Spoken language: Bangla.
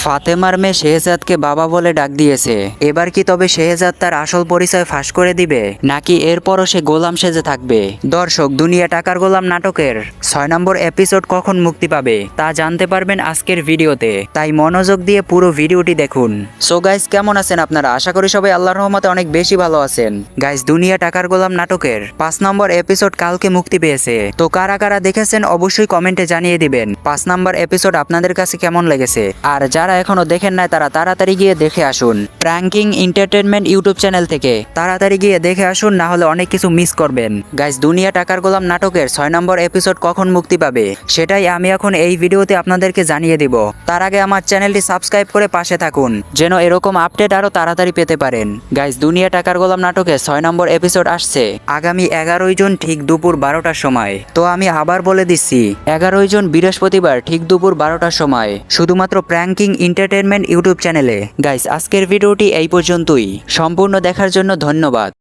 ফাতেমার মেয়ে শেহজাদকে বাবা বলে ডাক দিয়েছে। এবার কি তবে শেহজাদ তার আসল পরিচয় ফাঁস করে দিবে, নাকি এরপরও সে গোলাম সেজে থাকবে? দর্শক, দুনিয়া টাকার গোলাম নাটকের 6 নম্বর এপিসোড কখন মুক্তি পাবে তা জানতে পারবেন আজকের ভিডিওতে, তাই মনোযোগ দিয়ে পুরো ভিডিওটি দেখুন। সো গাইস, কেমন আছেন আপনারা? আশা করি সবাই আল্লাহর রহমতে অনেক বেশি ভালো আছেন। গাইস, দুনিয়া টাকার গোলাম নাটকের 5 নম্বর এপিসোড কালকে মুক্তি পেয়েছে। তো কারা কারা দেখেছেন অবশ্যই কমেন্টে জানিয়ে দিবেন 5 নম্বর এপিসোড আপনাদের কাছে কেমন লেগেছে। আর যারা এখনো দেখেন নাই তারা তাড়াতাড়ি গিয়ে দেখে আসুন প্র্যাঙ্কিং এন্টারটেইনমেন্ট ইউটিউব চ্যানেল থেকে। তাড়াতাড়ি গিয়ে দেখে আসুন, না হলে অনেক কিছু মিস করবেন। গাইস, দুনিয়া টাকার গোলাম নাটকের 6 নম্বর এপিসোড কখন মুক্তি পাবে সেটাই আমি এখন এই ভিডিওতে আপনাদেরকে জানিয়ে দিব। তার আগে আমার চ্যানেলটি সাবস্ক্রাইব করে পাশে থাকুন, যেন এরকম আপডেট আরো তাড়াতাড়ি পেতে পারেন। গাইস, দুনিয়া টাকার গোলাম নাটকের 6 নম্বর এপিসোড আসছে আগামী 11 জুন ঠিক দুপুর 12টার সময়। তো আমি আবার বলে দিচ্ছি, 11 জুন বৃহস্পতিবার ঠিক দুপুর 12টার সময়, শুধুমাত্র প্র্যাঙ্কিং এন্টারটেইনমেন্ট ইউটিউব চ্যানেলে। গাইস, আজকের ভিডিওটি এই পর্যন্তই। সম্পূর্ণ দেখার জন্য ধন্যবাদ।